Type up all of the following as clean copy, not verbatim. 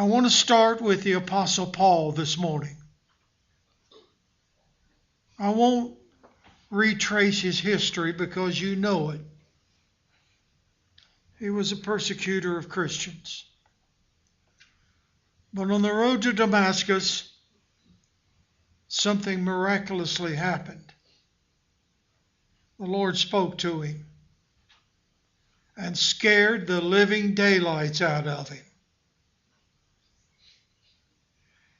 I want to start with the Apostle Paul this morning. I won't retrace his history because you know it. He was a persecutor of Christians. But on the road to Damascus, something miraculously happened. The Lord spoke to him and scared the living daylights out of him.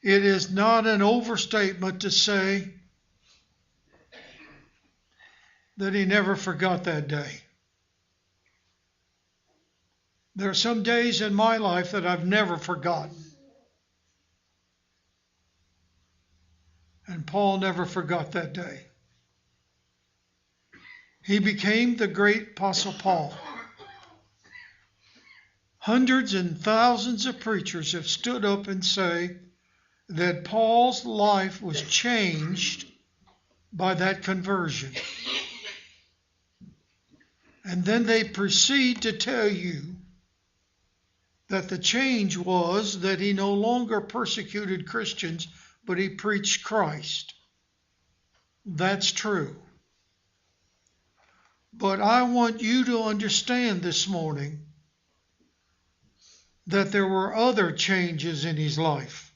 It is not an overstatement to say that he never forgot that day. There are some days in my life that I've never forgotten. And Paul never forgot that day. He became the great Apostle Paul. Hundreds and thousands of preachers have stood up and say that Paul's life was changed by that conversion. And then they proceed to tell you that the change was that he no longer persecuted Christians, but he preached Christ. That's true. But I want you to understand this morning that there were other changes in his life.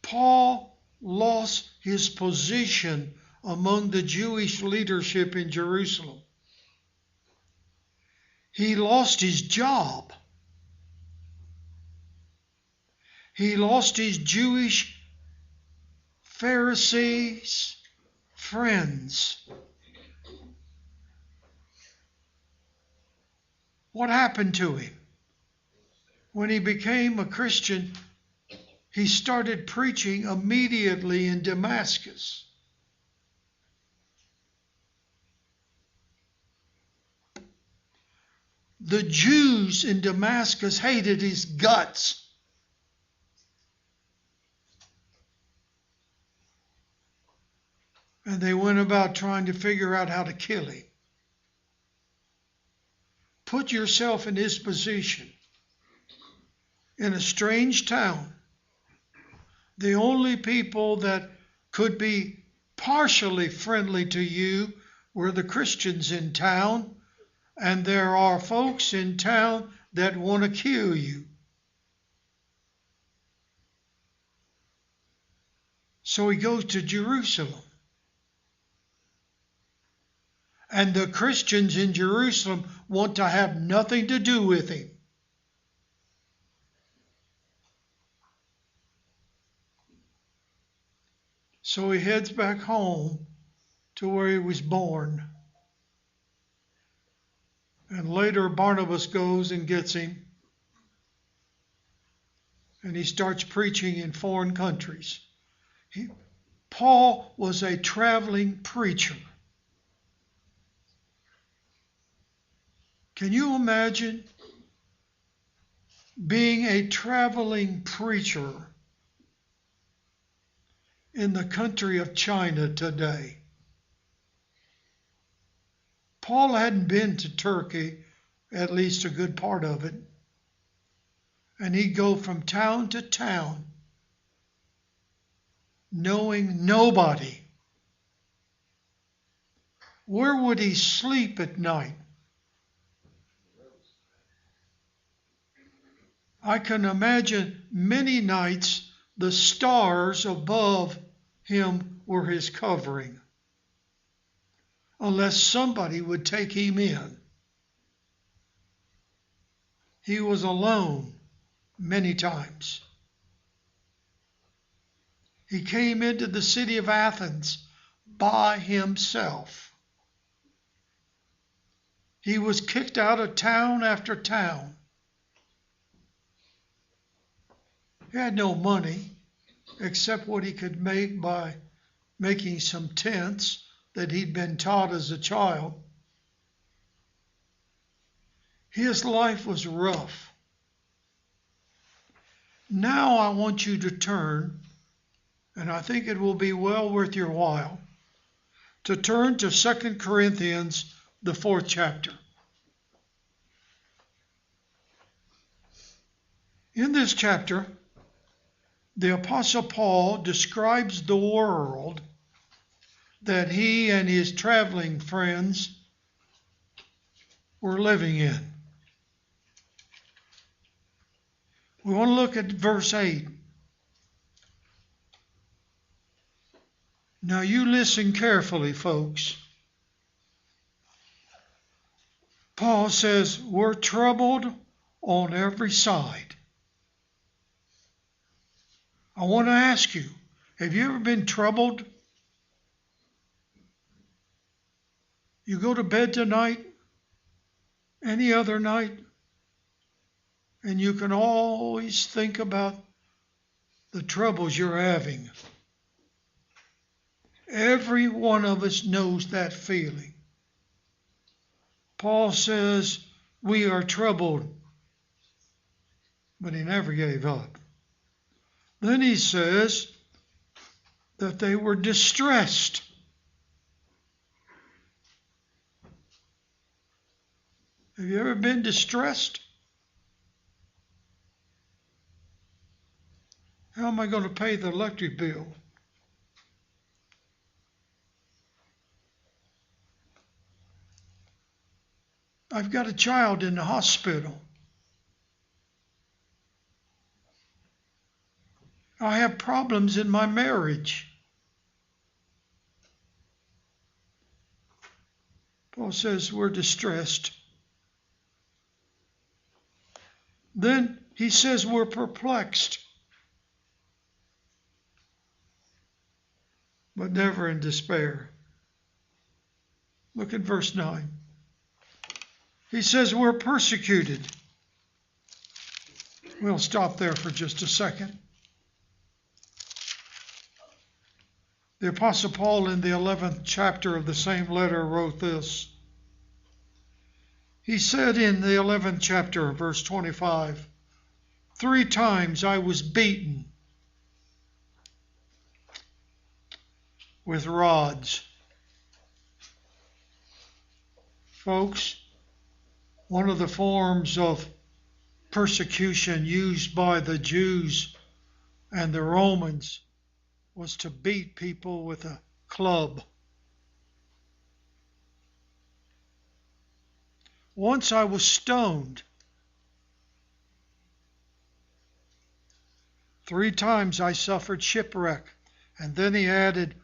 Paul lost his position among the Jewish leadership in Jerusalem. He lost his job. He lost his Jewish Pharisees friends. What happened to him? When he became a Christian, he started preaching immediately in Damascus. The Jews in Damascus hated his guts. And they went about trying to figure out how to kill him. Put yourself in his position. In a strange town, the only people that could be partially friendly to you were the Christians in town, and there are folks in town that want to kill you. So he goes to Jerusalem. And the Christians in Jerusalem want to have nothing to do with him. So he heads back home to where he was born. And later Barnabas goes and gets him. And he starts preaching in foreign countries. Paul was a traveling preacher. Can you imagine being a traveling preacher in the country of China today? Paul hadn't been to Turkey, at least a good part of it, and he'd go from town to town, knowing nobody. Where would he sleep at night? I can imagine many nights the stars above him were his covering, unless somebody would take him in. He was alone many times. He came into the city of Athens by himself. He was kicked out of town after town. He had no money except what he could make by making some tents that he'd been taught as a child. His life was rough. Now I want you to turn, and I think it will be well worth your while, to turn to 2 Corinthians, the 4th chapter. In this chapter, the Apostle Paul describes the world that he and his traveling friends were living in. We want to look at verse 8. Now you listen carefully, folks. Paul says, we're troubled on every side. I want to ask you, have you ever been troubled? You go to bed tonight, any other night, and you can always think about the troubles you're having. Every one of us knows that feeling. Paul says we are troubled, but he never gave up. Then he says that they were distressed. Have you ever been distressed? How am I going to pay the electric bill? I've got a child in the hospital. I have problems in my marriage. Paul says we're distressed. Then he says we're perplexed, but never in despair. Look at verse 9. He says we're persecuted. We'll stop there for just a second. The Apostle Paul in the 11th chapter of the same letter wrote this. He said in the 11th chapter, verse 25, 3 times I was beaten with rods. Folks, one of the forms of persecution used by the Jews and the Romans was to beat people with a club. Once I was stoned. 3 times I suffered shipwreck. And then he added,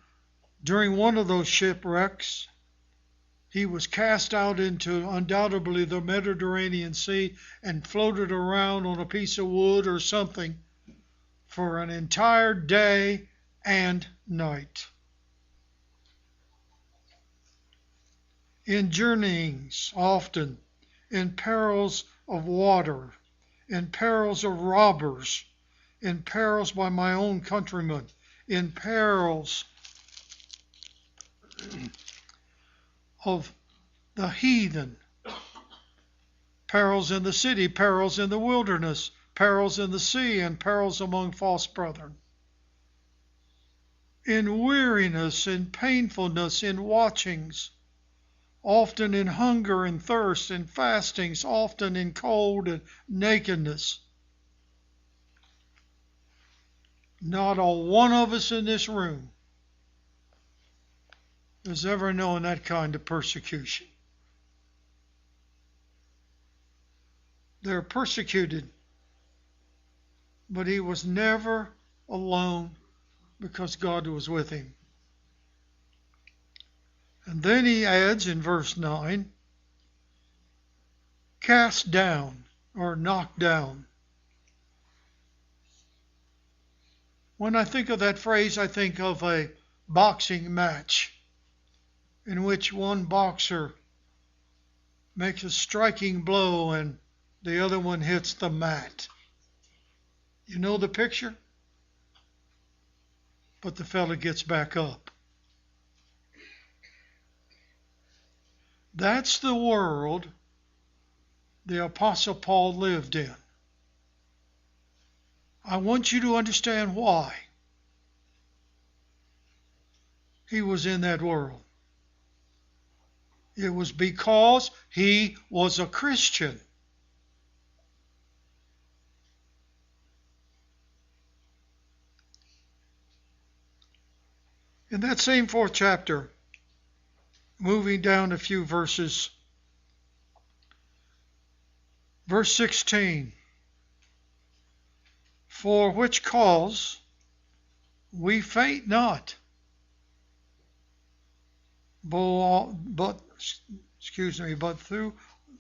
during one of those shipwrecks, he was cast out into undoubtedly the Mediterranean Sea and floated around on a piece of wood or something for an entire day and night. In journeyings, often, in perils of water, in perils of robbers, in perils by my own countrymen, in perils of the heathen, perils in the city, perils in the wilderness, perils in the sea, and perils among false brethren. In weariness, in painfulness, in watchings, often in hunger and thirst, in fastings, often in cold and nakedness. Not a one of us in this room has ever known that kind of persecution. They're persecuted, but he was never alone because God was with him. And then he adds in verse 9, cast down or knocked down. When I think of that phrase, I think of a boxing match in which one boxer makes a striking blow and the other one hits the mat. You know the picture? But the fella gets back up. That's the world the Apostle Paul lived in. I want you to understand why he was in that world. It was because he was a Christian. In that same 4th chapter, moving down a few verses, verse 16, for which cause we faint not, but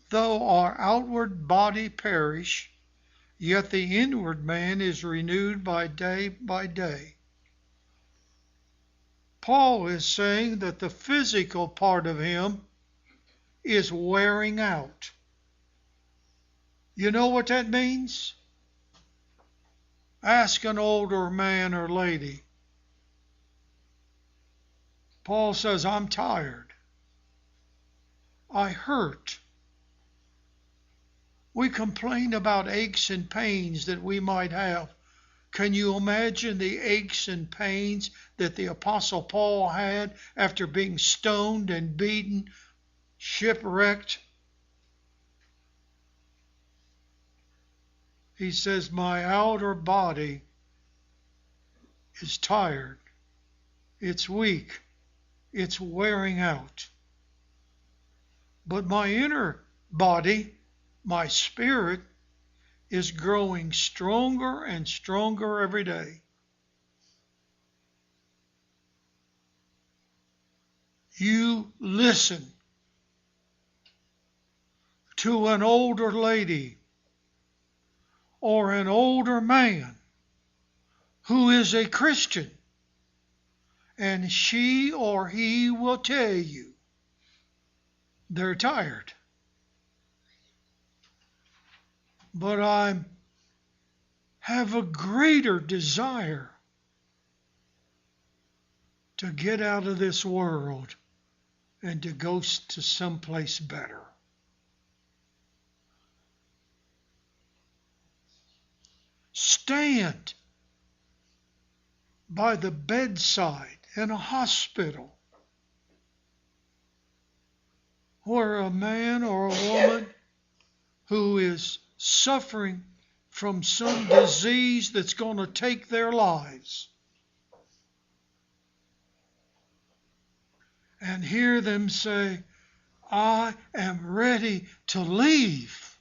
though our outward body perish, yet the inward man is renewed by day. Paul is saying that the physical part of him is wearing out. You know what that means? Ask an older man or lady. Paul says, I'm tired. I hurt. We complain about aches and pains that we might have. Can you imagine the aches and pains that the Apostle Paul had after being stoned and beaten, shipwrecked? He says, my outer body is tired. It's weak. It's wearing out. But my inner body, my spirit, is growing stronger and stronger every day. You listen to an older lady or an older man who is a Christian, and she or he will tell you they're tired. But I have a greater desire to get out of this world and to go to someplace better. Stand by the bedside in a hospital where a man or a woman who is suffering from some disease that's going to take their lives, and hear them say, I am ready to leave.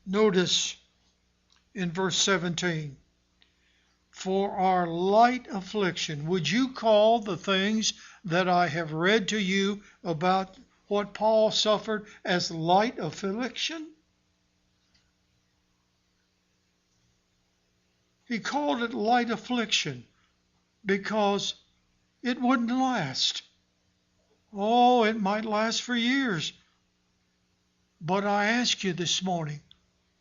Notice in verse 17, for our light affliction. Would you call the things that I have read to you about what Paul suffered as light affliction? He called it light affliction because it wouldn't last. Oh, it might last for years. But I ask you this morning,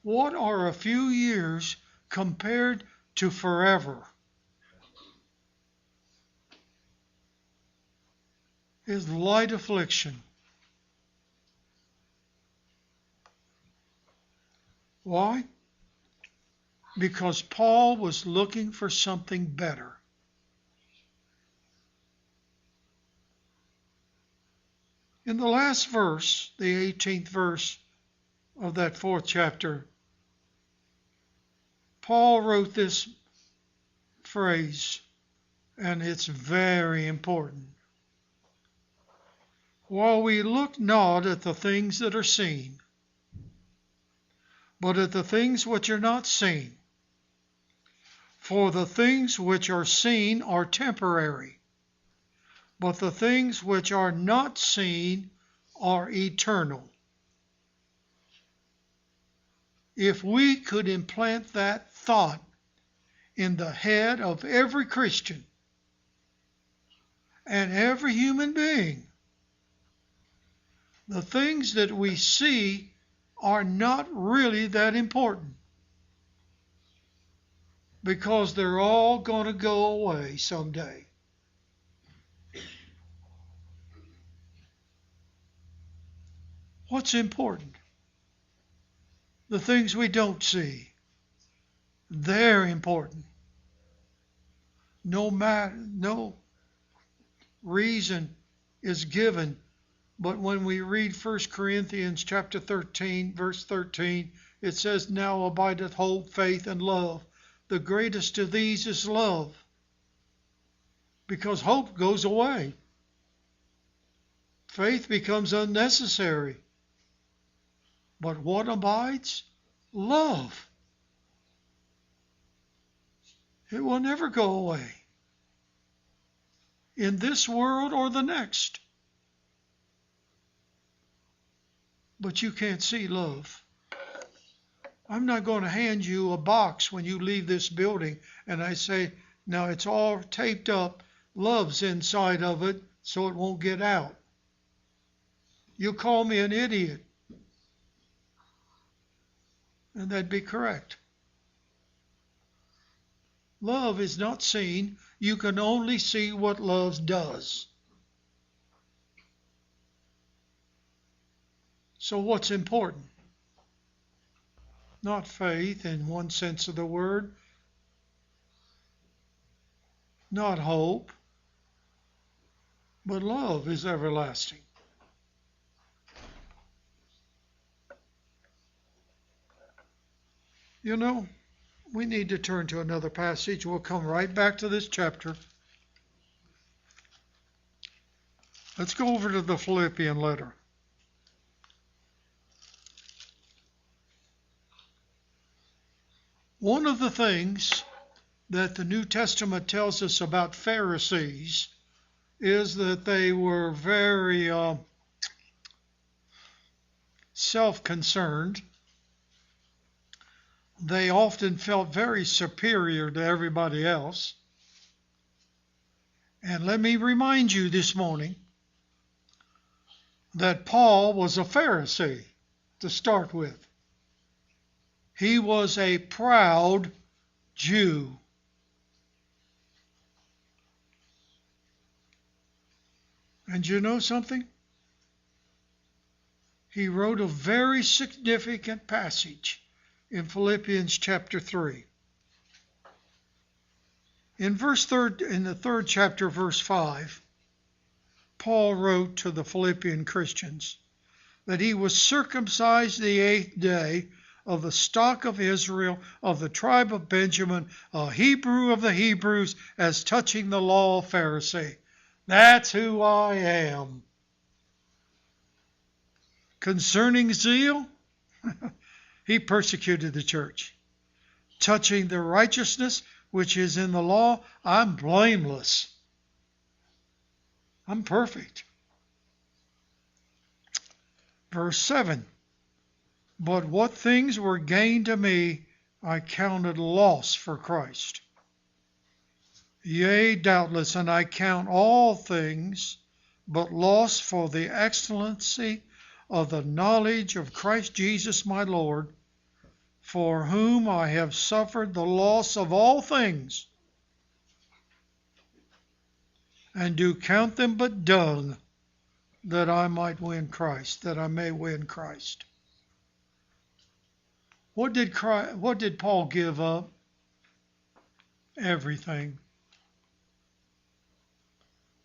what are a few years compared to forever? Is light affliction. Why? Because Paul was looking for something better. In the last verse, the 18th verse of that 4th chapter, Paul wrote this phrase, and it's very important. While we look not at the things that are seen, but at the things which are not seen. For the things which are seen are temporary, but the things which are not seen are eternal. If we could implant that thought in the head of every Christian and every human being, the things that we see are not really that important, because they're all going to go away someday. What's important? The things we don't see. They're important. No reason is given But when we read 1 Corinthians chapter 13, verse 13, it says, now abideth hope, faith, and love. The greatest of these is love, because hope goes away. Faith becomes unnecessary. But what abides? Love. It will never go away, in this world or the next. But you can't see love. I'm not going to hand you a box when you leave this building and I say, now it's all taped up, love's inside of it, so it won't get out. You call me an idiot, and that'd be correct. Love is not seen. You can only see what love does. So what's important? Not faith in one sense of the word, not hope, but love is everlasting. You know, we need to turn to another passage. We'll come right back to this chapter. Let's go over to the Philippian letter. One of the things that the New Testament tells us about Pharisees is that they were very self-concerned. They often felt very superior to everybody else. And let me remind you this morning that Paul was a Pharisee to start with. He was a proud Jew. And you know something? He wrote a very significant passage in Philippians chapter 3. In the third chapter, verse 5, Paul wrote to the Philippian Christians that he was circumcised the 8th day, of the stock of Israel, of the tribe of Benjamin, a Hebrew of the Hebrews, as touching the law, a Pharisee. That's who I am. Concerning zeal, he persecuted the church. Touching the righteousness which is in the law, I'm blameless. I'm perfect. Verse 7. But what things were gained to me, I counted loss for Christ. Yea, doubtless, and I count all things but loss for the excellency of the knowledge of Christ Jesus my Lord, for whom I have suffered the loss of all things, and do count them but dung, that I might win Christ, that I may win Christ. What did Paul give up? Everything.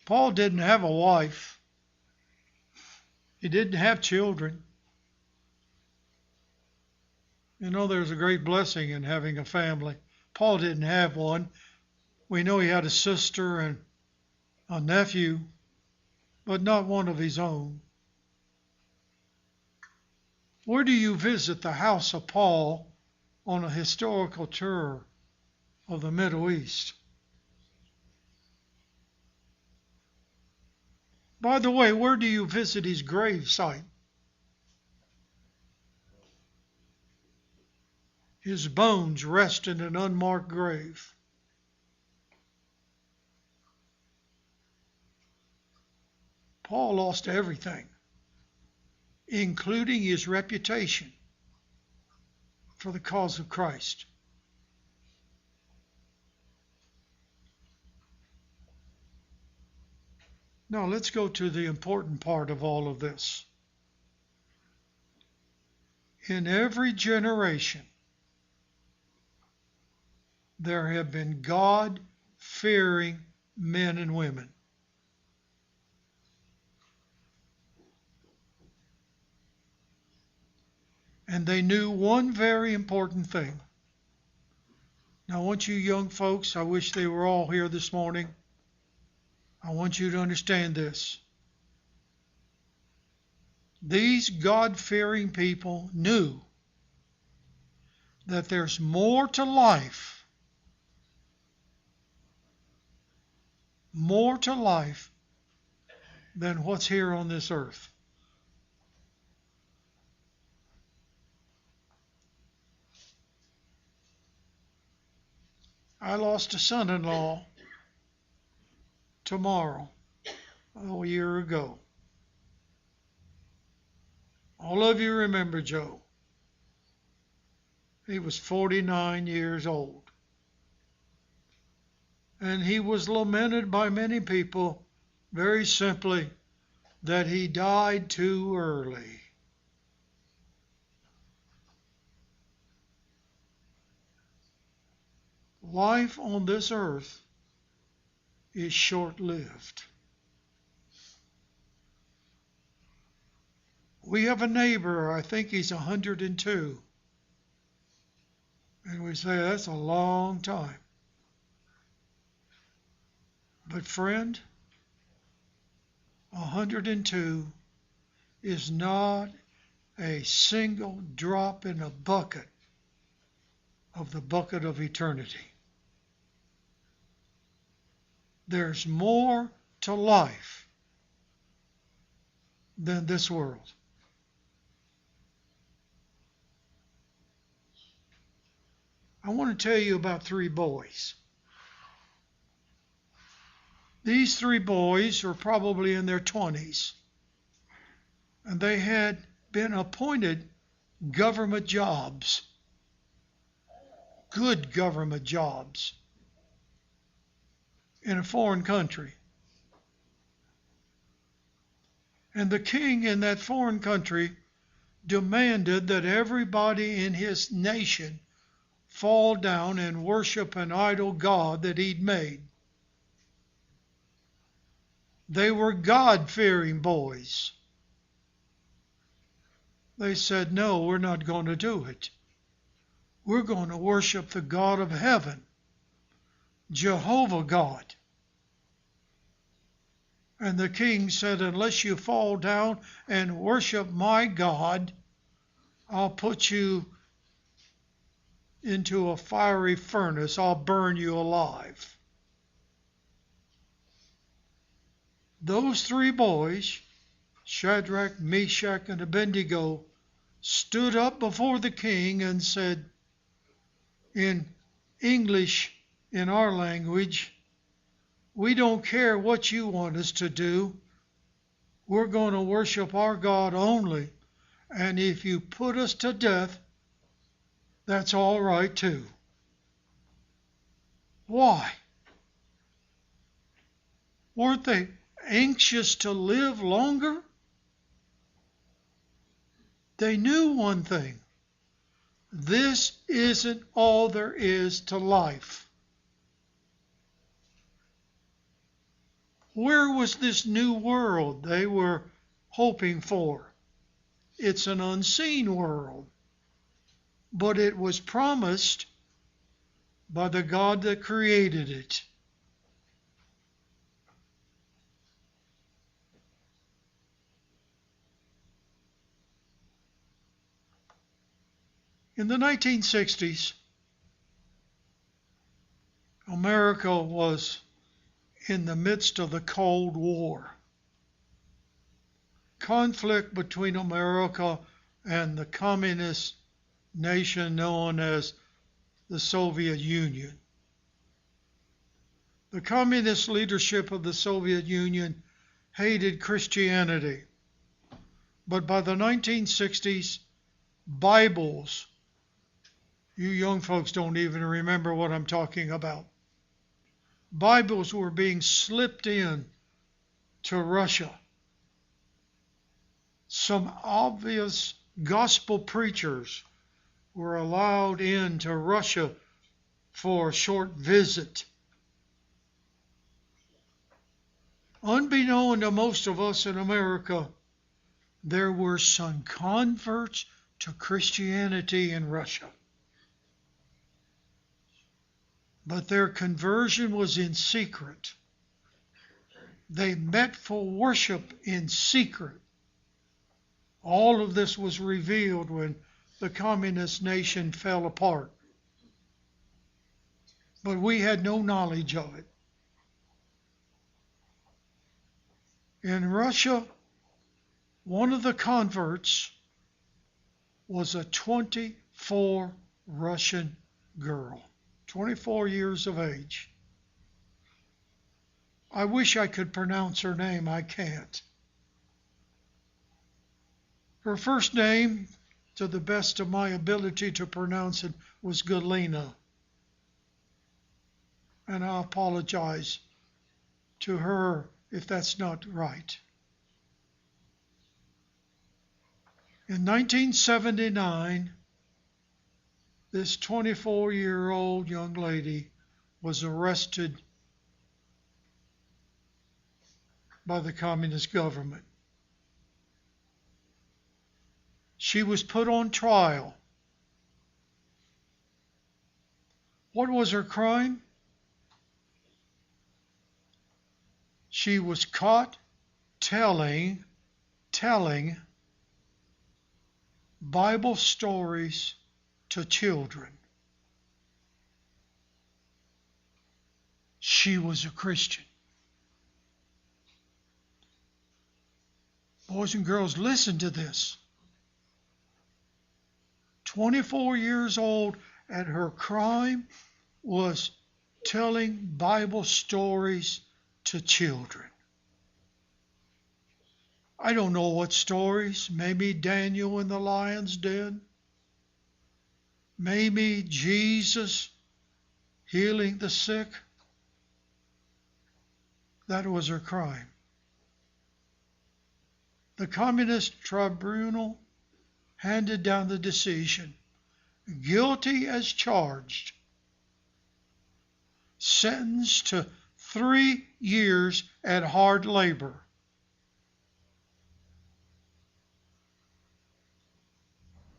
Paul didn't have a wife. He didn't have children. You know, there's a great blessing in having a family. Paul didn't have one. We know he had a sister and a nephew, but not one of his own. Where do you visit the house of Paul on a historical tour of the Middle East? By the way, where do you visit his grave site? His bones rest in an unmarked grave. Paul lost everything, including his reputation, for the cause of Christ. Now let's go to the important part of all of this. In every generation, there have been God-fearing men and women. And they knew one very important thing. Now, I want you young folks, I wish they were all here this morning. I want you to understand this. These God-fearing people knew that there's more to life, than what's here on this earth. I lost a son-in-law tomorrow, a year ago. All of you remember Joe. He was 49 years old. And he was lamented by many people very simply that he died too early. Life on this earth is short-lived. We have a neighbor, I think he's 102. And we say, that's a long time. But friend, 102 is not a single drop in a bucket of the bucket of eternity. There's more to life than this world. I want to tell you about 3 boys. These 3 boys were probably in their 20s, and they had been appointed government jobs, good government jobs, in a foreign country. And the king in that foreign country demanded that everybody in his nation fall down and worship an idol god that he'd made. They were God-fearing boys. They said, no, we're not going to do it. We're going to worship the God of heaven, Jehovah God. And the king said, unless you fall down and worship my God, I'll put you into a fiery furnace. I'll burn you alive. Those 3 boys, Shadrach, Meshach, and Abednego, stood up before the king and said, in English, in our language, we don't care what you want us to do. We're going to worship our God only. And if you put us to death, that's all right too. Why? Weren't they anxious to live longer? They knew one thing. This isn't all there is to life. Where was this new world they were hoping for? It's an unseen world, but it was promised by the God that created it. In the 1960s, America was in the midst of the Cold War. Conflict between America and the communist nation known as the Soviet Union. The communist leadership of the Soviet Union hated Christianity, but by the 1960s, Bibles, you young folks don't even remember what I'm talking about. Bibles were being slipped in to Russia. Some obvious gospel preachers were allowed into Russia for a short visit. Unbeknown to most of us in America, there were some converts to Christianity in Russia. But their conversion was in secret. They met for worship in secret. All of this was revealed when the communist nation fell apart. But we had no knowledge of it. In Russia, one of the converts was a 24 Russian girl, 24 years of age. I wish I could pronounce her name. I can't. Her first name, to the best of my ability to pronounce it, was Galina. And I apologize to her if that's not right. In 1979, this 24-year-old young lady was arrested by the communist government. She was put on trial. What was her crime? She was caught telling Bible stories to children. She was a Christian. Boys and girls, listen to this. 24 years old, and her crime was telling Bible stories to children. I don't know what stories. Maybe Daniel in the lion's den. Maybe Jesus healing the sick. That was her crime. The communist tribunal handed down the decision. Guilty as charged. Sentenced to 3 years at hard labor.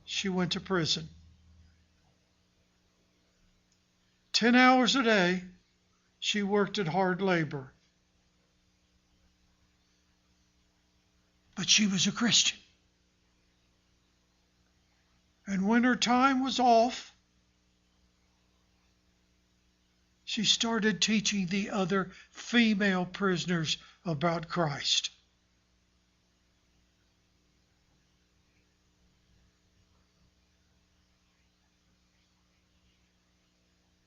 She went to prison. 10 hours a day, she worked at hard labor. But she was a Christian. And when her time was off, she started teaching the other female prisoners about Christ.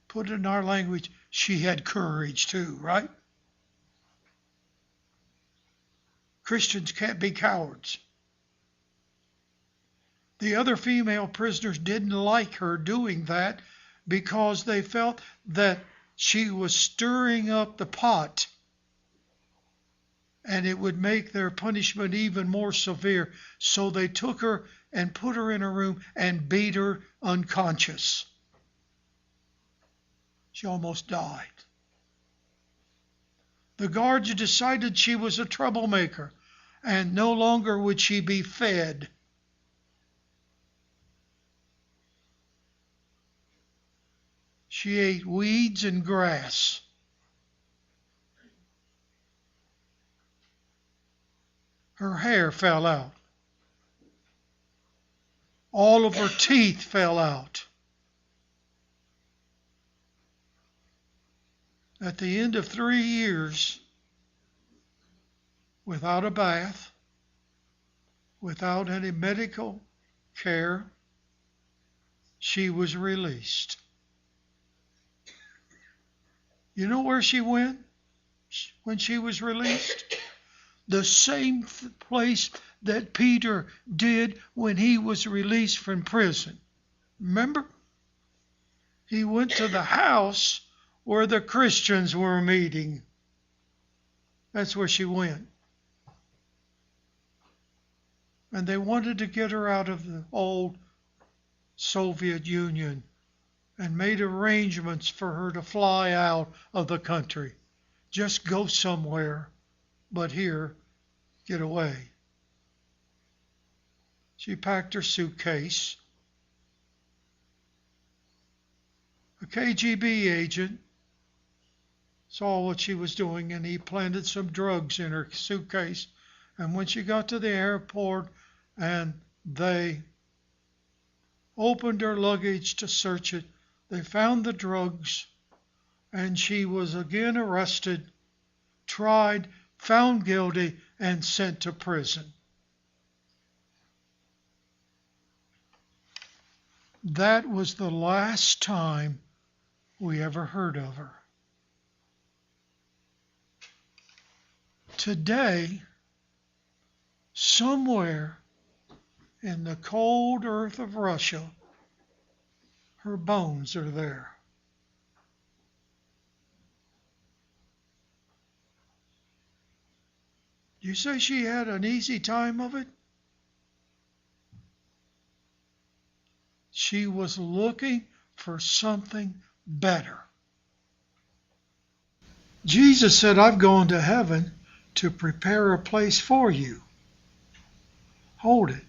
Put it in our language, she had courage too, right? Christians can't be cowards. The other female prisoners didn't like her doing that because they felt that she was stirring up the pot and it would make their punishment even more severe. So they took her and put her in a room and beat her unconscious. She almost died. The guards decided she was a troublemaker and no longer would she be fed. She ate weeds and grass. Her hair fell out. All of her teeth fell out. At the end of 3 years, without a bath, without any medical care, she was released. You know where she went when she was released? The same place that Peter did when he was released from prison. Remember? He went to the house where the Christians were meeting. That's where she went. And they wanted to get her out of the old Soviet Union and made arrangements for her to fly out of the country. Just go somewhere, but here, get away. She packed her suitcase. A KGB agent saw what she was doing, and he planted some drugs in her suitcase. And when she got to the airport and they opened her luggage to search it, they found the drugs, and she was again arrested, tried, found guilty, and sent to prison. That was the last time we ever heard of her. Today, somewhere in the cold earth of Russia, her bones are there. You say she had an easy time of it? She was looking for something better. Jesus said, I've gone to heaven to prepare a place for you. Hold it.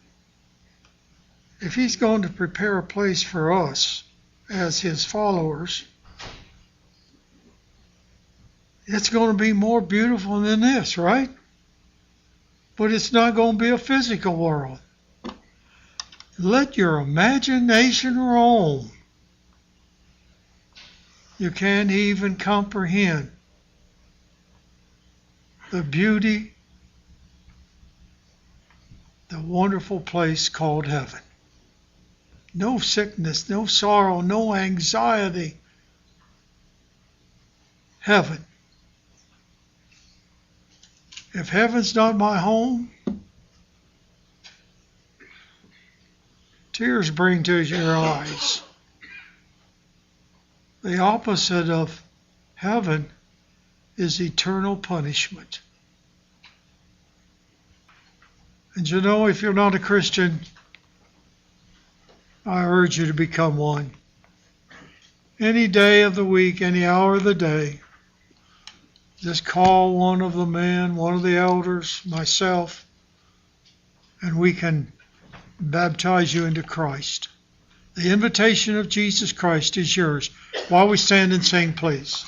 If he's going to prepare a place for us as his followers, it's going to be more beautiful than this, right? But it's not going to be a physical world. Let your imagination roam. You can't even comprehend the beauty, the wonderful place called heaven. No sickness, no sorrow, no anxiety. Heaven. If heaven's not my home, tears bring to your eyes. The opposite of heaven is eternal punishment. And you know, if you're not a Christian, I urge you to become one. Any day of the week, any hour of the day, just call one of the men, one of the elders, myself, and we can baptize you into Christ. The invitation of Jesus Christ is yours. While we stand and sing, please.